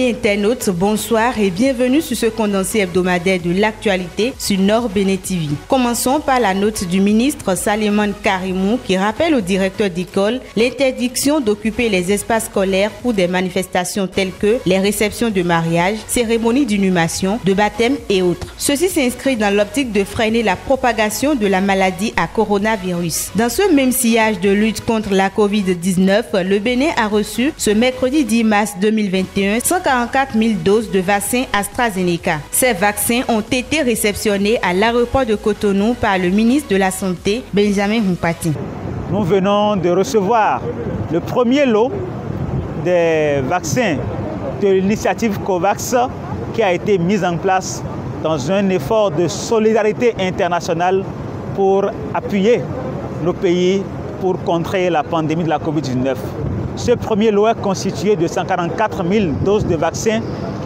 Amis internautes, bonsoir et bienvenue sur ce condensé hebdomadaire de l'actualité sur Nord Bénin TV. Commençons par la note du ministre Salimane Karimou qui rappelle aux directeurs d'école l'interdiction d'occuper les espaces scolaires pour des manifestations telles que les réceptions de mariage, cérémonies d'inhumation, de baptême et autres. Ceci s'inscrit dans l'optique de freiner la propagation de la maladie à coronavirus. Dans ce même sillage de lutte contre la Covid-19, le Bénin a reçu ce mercredi 10 mars 2021 144 000 doses de vaccins AstraZeneca. Ces vaccins ont été réceptionnés à l'aéroport de Cotonou par le ministre de la Santé, Benjamin Humpati. Nous venons de recevoir le premier lot des vaccins de l'initiative COVAX qui a été mise en place dans un effort de solidarité internationale pour appuyer nos pays pour contrer la pandémie de la Covid-19. Ce premier lot est constitué de 144 000 doses de vaccins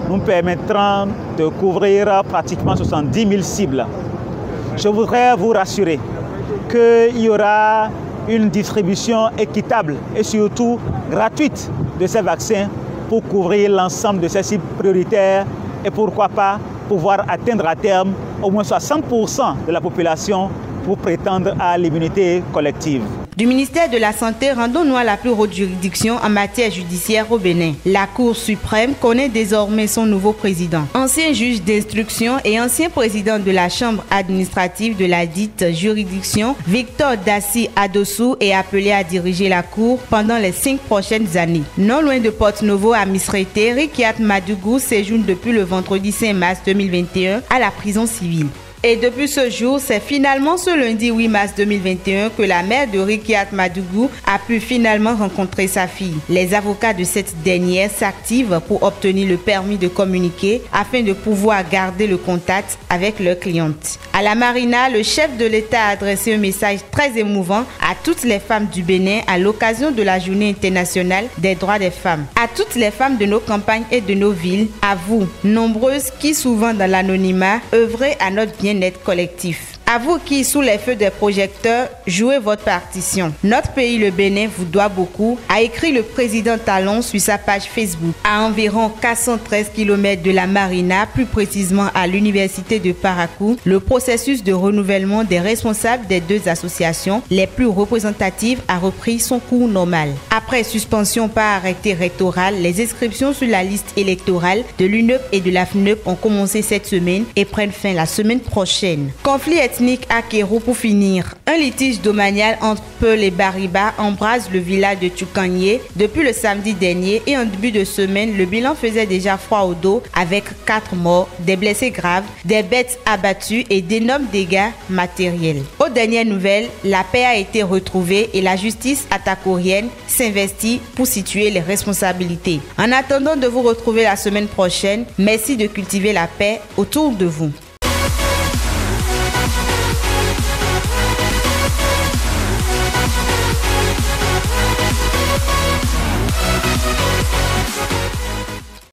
nous permettront de couvrir pratiquement 70 000 cibles. Je voudrais vous rassurer qu'il y aura une distribution équitable et surtout gratuite de ces vaccins pour couvrir l'ensemble de ces cibles prioritaires et pourquoi pas pouvoir atteindre à terme au moins 60% de la population pour prétendre à l'immunité collective. Du ministère de la Santé, rendons-nous à la plus haute juridiction en matière judiciaire au Bénin. La Cour suprême connaît désormais son nouveau président. Ancien juge d'instruction et ancien président de la Chambre administrative de la dite juridiction, Victor Dassi Adossou est appelé à diriger la Cour pendant les 5 prochaines années. Non loin de Porte-Novo à Misrete, Rikiat Madougou séjourne depuis le vendredi 5 mars 2021 à la prison civile. Et depuis ce jour, c'est finalement ce lundi 8 mars 2021 que la mère de Rikiat Madougou a pu finalement rencontrer sa fille. Les avocats de cette dernière s'activent pour obtenir le permis de communiquer afin de pouvoir garder le contact avec leur cliente. À la Marina, le chef de l'État a adressé un message très émouvant à toutes les femmes du Bénin à l'occasion de la Journée internationale des droits des femmes. À toutes les femmes de nos campagnes et de nos villes, à vous, nombreuses qui souvent dans l'anonymat, œuvrez à notre bien-être collectif. À vous qui, sous les feux des projecteurs, jouez votre partition. Notre pays, le Bénin, vous doit beaucoup, a écrit le président Talon sur sa page Facebook. À environ 413 km de la Marina, plus précisément à l'université de Parakou, le processus de renouvellement des responsables des deux associations les plus représentatives a repris son cours normal. Après suspension par arrêté rectoral, les inscriptions sur la liste électorale de l'UNEP et de la FNEP ont commencé cette semaine et prennent fin la semaine prochaine. Conflit ethnique à Kéro pour finir. Un litige domanial entre Peul et Bariba embrase le village de Tchoukanye depuis le samedi dernier et en début de semaine, le bilan faisait déjà froid au dos avec 4 morts, des blessés graves, des bêtes abattues et d'énormes dégâts matériels. Aux dernières nouvelles, la paix a été retrouvée et la justice atakorienne s'investit pour situer les responsabilités. En attendant de vous retrouver la semaine prochaine, merci de cultiver la paix autour de vous.